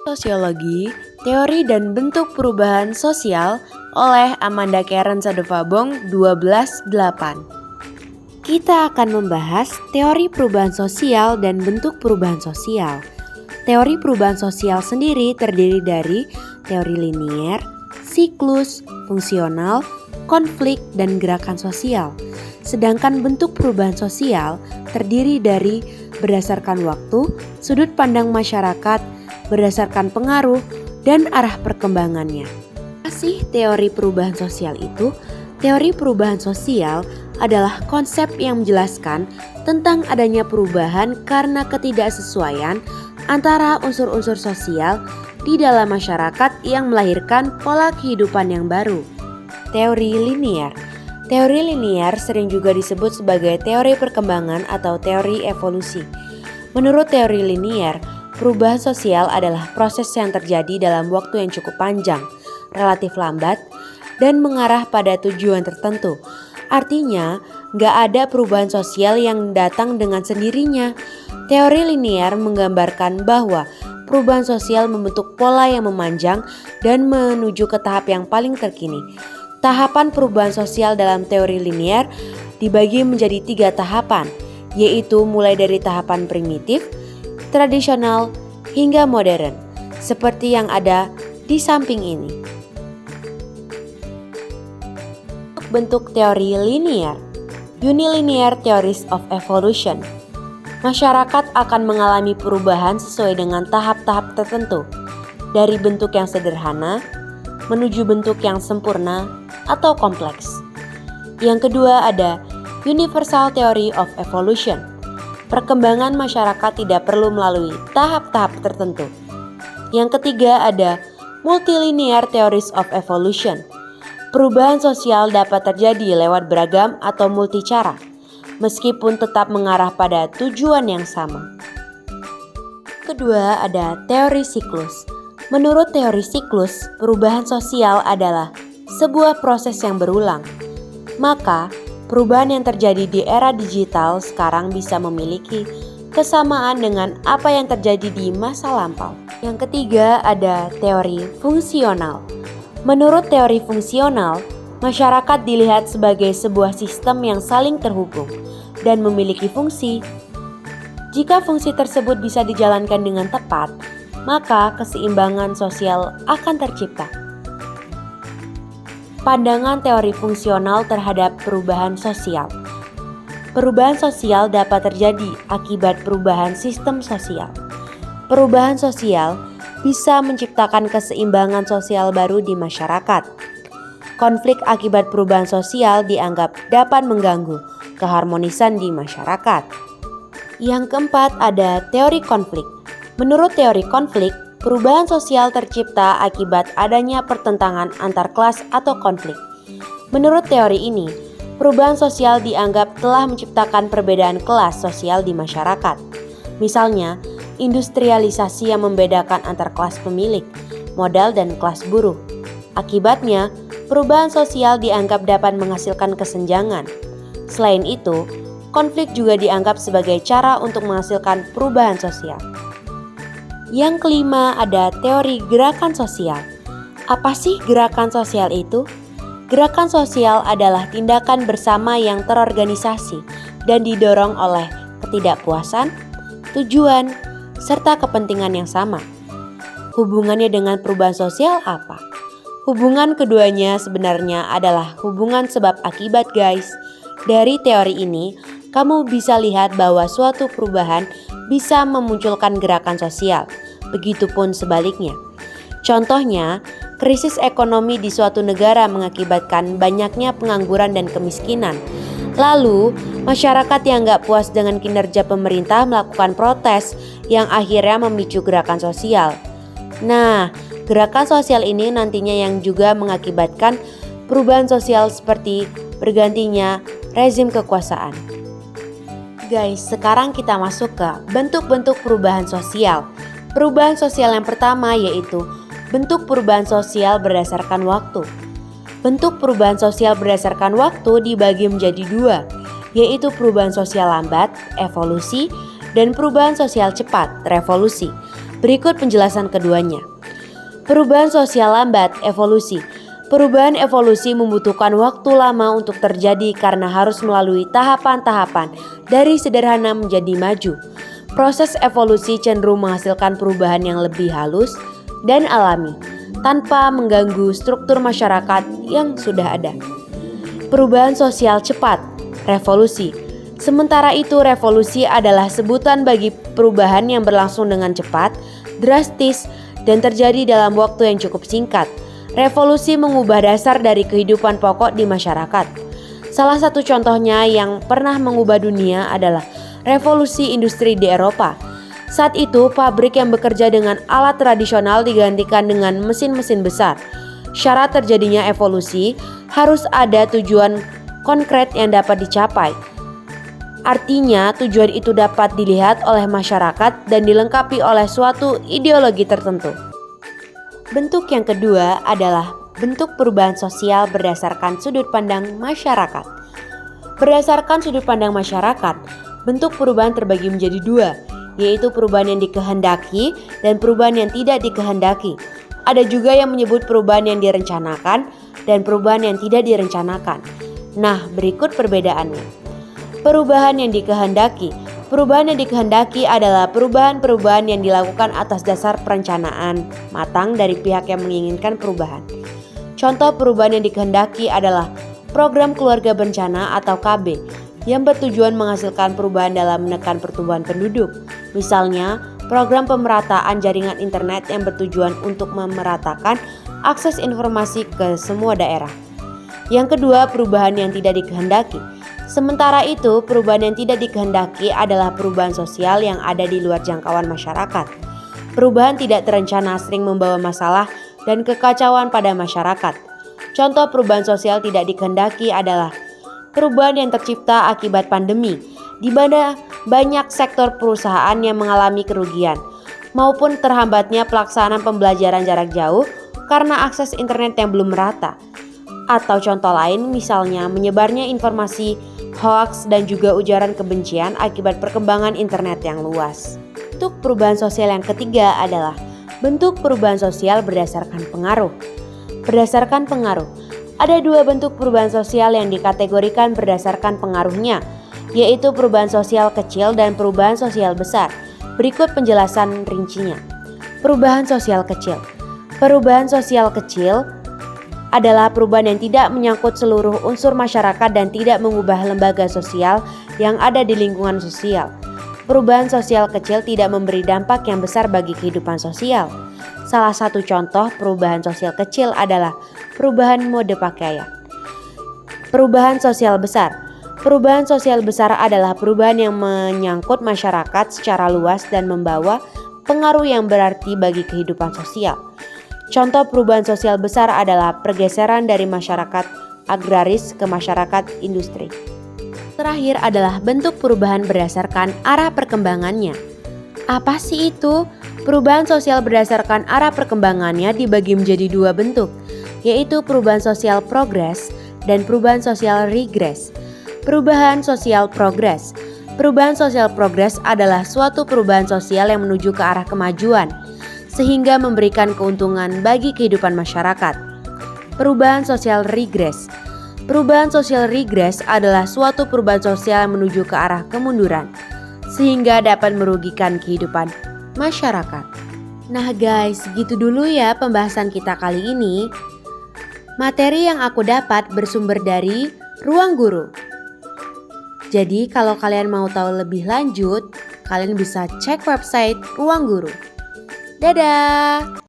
Sosiologi, Teori dan Bentuk Perubahan Sosial oleh Amanda Karen Sadovabong 12-8. Kita akan membahas teori perubahan sosial dan bentuk perubahan sosial. Teori perubahan sosial sendiri terdiri dari teori linier, siklus, fungsional, konflik, dan gerakan sosial. Sedangkan bentuk perubahan sosial terdiri dari berdasarkan waktu, sudut pandang masyarakat, berdasarkan pengaruh, dan arah perkembangannya. Apa sih teori perubahan sosial itu? Teori perubahan sosial adalah konsep yang menjelaskan tentang adanya perubahan karena ketidaksesuaian antara unsur-unsur sosial di dalam masyarakat yang melahirkan pola kehidupan yang baru. Teori linier. Teori linier sering juga disebut sebagai teori perkembangan atau teori evolusi. Menurut teori linier, perubahan sosial adalah proses yang terjadi dalam waktu yang cukup panjang, relatif lambat, dan mengarah pada tujuan tertentu. Artinya, nggak ada perubahan sosial yang datang dengan sendirinya. Teori linier menggambarkan bahwa perubahan sosial membentuk pola yang memanjang dan menuju ke tahap yang paling terkini. Tahapan perubahan sosial dalam teori linier dibagi menjadi 3 tahapan, yaitu mulai dari tahapan primitif, tradisional, hingga modern, seperti yang ada di samping ini. Bentuk teori linier. Unilinear Theories of Evolution. Masyarakat akan mengalami perubahan sesuai dengan tahap-tahap tertentu, dari bentuk yang sederhana menuju bentuk yang sempurna atau kompleks. Yang kedua ada Universal Theory of Evolution. Perkembangan masyarakat tidak perlu melalui tahap-tahap tertentu. Yang ketiga ada Multilinear Theories of Evolution. Perubahan sosial dapat terjadi lewat beragam atau multi cara, meskipun tetap mengarah pada tujuan yang sama. Kedua ada teori siklus. Menurut teori siklus, perubahan sosial adalah sebuah proses yang berulang. Maka, perubahan yang terjadi di era digital sekarang bisa memiliki kesamaan dengan apa yang terjadi di masa lampau. Yang ketiga ada teori fungsional. Menurut teori fungsional, masyarakat dilihat sebagai sebuah sistem yang saling terhubung dan memiliki fungsi. Jika fungsi tersebut bisa dijalankan dengan tepat, maka keseimbangan sosial akan tercipta. Pandangan teori fungsional terhadap perubahan sosial. Perubahan sosial dapat terjadi akibat perubahan sistem sosial. Perubahan sosial bisa menciptakan keseimbangan sosial baru di masyarakat. Konflik akibat perubahan sosial dianggap dapat mengganggu keharmonisan di masyarakat. Yang keempat ada teori konflik. Menurut teori konflik, perubahan sosial tercipta akibat adanya pertentangan antar kelas atau konflik. Menurut teori ini, perubahan sosial dianggap telah menciptakan perbedaan kelas sosial di masyarakat. Misalnya, industrialisasi yang membedakan antar kelas pemilik, modal, dan kelas buruh. Akibatnya, perubahan sosial dianggap dapat menghasilkan kesenjangan. Selain itu, konflik juga dianggap sebagai cara untuk menghasilkan perubahan sosial. Yang kelima ada teori gerakan sosial. Apa sih gerakan sosial itu? Gerakan sosial adalah tindakan bersama yang terorganisasi dan didorong oleh ketidakpuasan, tujuan, serta kepentingan yang sama. Hubungannya dengan perubahan sosial apa? Hubungan keduanya sebenarnya adalah hubungan sebab akibat, guys. Dari teori ini, kamu bisa lihat bahwa suatu perubahan bisa memunculkan gerakan sosial. Begitupun sebaliknya. Contohnya, krisis ekonomi di suatu negara mengakibatkan banyaknya pengangguran dan kemiskinan. Lalu, masyarakat yang gak puas dengan kinerja pemerintah melakukan protes yang akhirnya memicu gerakan sosial. Nah, gerakan sosial ini nantinya yang juga mengakibatkan perubahan sosial seperti bergantinya rezim kekuasaan. Guys, sekarang kita masuk ke bentuk-bentuk perubahan sosial. Perubahan sosial yang pertama yaitu bentuk perubahan sosial berdasarkan waktu. Bentuk perubahan sosial berdasarkan waktu dibagi menjadi 2, yaitu perubahan sosial lambat, evolusi, dan perubahan sosial cepat, revolusi. Berikut penjelasan keduanya. Perubahan sosial lambat, evolusi. Perubahan evolusi membutuhkan waktu lama untuk terjadi karena harus melalui tahapan-tahapan dari sederhana menjadi maju. Proses evolusi cenderung menghasilkan perubahan yang lebih halus dan alami, tanpa mengganggu struktur masyarakat yang sudah ada. Perubahan sosial cepat, revolusi. Sementara itu, revolusi adalah sebutan bagi perubahan yang berlangsung dengan cepat, drastis, dan terjadi dalam waktu yang cukup singkat. Revolusi mengubah dasar dari kehidupan pokok di masyarakat. Salah satu contohnya yang pernah mengubah dunia adalah revolusi industri di Eropa. Saat itu, pabrik yang bekerja dengan alat tradisional digantikan dengan mesin-mesin besar. Syarat terjadinya evolusi harus ada tujuan konkret yang dapat dicapai. Artinya, tujuan itu dapat dilihat oleh masyarakat dan dilengkapi oleh suatu ideologi tertentu. Bentuk yang kedua adalah bentuk perubahan sosial berdasarkan sudut pandang masyarakat. Berdasarkan sudut pandang masyarakat, bentuk perubahan terbagi menjadi dua, yaitu perubahan yang dikehendaki dan perubahan yang tidak dikehendaki. Ada juga yang menyebut perubahan yang direncanakan dan perubahan yang tidak direncanakan. Nah, berikut perbedaannya. Perubahan yang dikehendaki. Perubahan yang dikehendaki adalah perubahan-perubahan yang dilakukan atas dasar perencanaan matang dari pihak yang menginginkan perubahan. Contoh perubahan yang dikehendaki adalah program keluarga berencana atau KB yang bertujuan menghasilkan perubahan dalam menekan pertumbuhan penduduk. Misalnya, program pemerataan jaringan internet yang bertujuan untuk memeratakan akses informasi ke semua daerah. Yang kedua, perubahan yang tidak dikehendaki. Sementara itu, perubahan yang tidak dikehendaki adalah perubahan sosial yang ada di luar jangkauan masyarakat. Perubahan tidak terencana sering membawa masalah dan kekacauan pada masyarakat. Contoh perubahan sosial tidak dikehendaki adalah perubahan yang tercipta akibat pandemi, di mana banyak sektor perusahaan yang mengalami kerugian, maupun terhambatnya pelaksanaan pembelajaran jarak jauh karena akses internet yang belum merata. Atau contoh lain misalnya menyebarnya informasi hoaks dan juga ujaran kebencian akibat perkembangan internet yang luas. Bentuk perubahan sosial yang ketiga adalah bentuk perubahan sosial berdasarkan pengaruh. Berdasarkan pengaruh, ada dua bentuk perubahan sosial yang dikategorikan berdasarkan pengaruhnya, yaitu perubahan sosial kecil dan perubahan sosial besar. Berikut penjelasan rincinya. Perubahan sosial kecil. Perubahan sosial kecil adalah perubahan yang tidak menyangkut seluruh unsur masyarakat dan tidak mengubah lembaga sosial yang ada di lingkungan sosial. Perubahan sosial kecil tidak memberi dampak yang besar bagi kehidupan sosial. Salah satu contoh perubahan sosial kecil adalah perubahan mode pakaian. Perubahan sosial besar. Perubahan sosial besar adalah perubahan yang menyangkut masyarakat secara luas dan membawa pengaruh yang berarti bagi kehidupan sosial. Contoh perubahan sosial besar adalah pergeseran dari masyarakat agraris ke masyarakat industri. Terakhir adalah bentuk perubahan berdasarkan arah perkembangannya. Apa sih itu? Perubahan sosial berdasarkan arah perkembangannya dibagi menjadi dua bentuk, yaitu perubahan sosial progres dan perubahan sosial regres. Perubahan sosial progres. Perubahan sosial progres adalah suatu perubahan sosial yang menuju ke arah kemajuan, sehingga memberikan keuntungan bagi kehidupan masyarakat. Perubahan sosial regres. Perubahan sosial regres adalah suatu perubahan sosial yang menuju ke arah kemunduran, sehingga dapat merugikan kehidupan masyarakat. Nah guys, gitu dulu ya pembahasan kita kali ini. Materi yang aku dapat bersumber dari Ruang Guru. Jadi kalau kalian mau tahu lebih lanjut, kalian bisa cek website Ruang Guru. Dadah!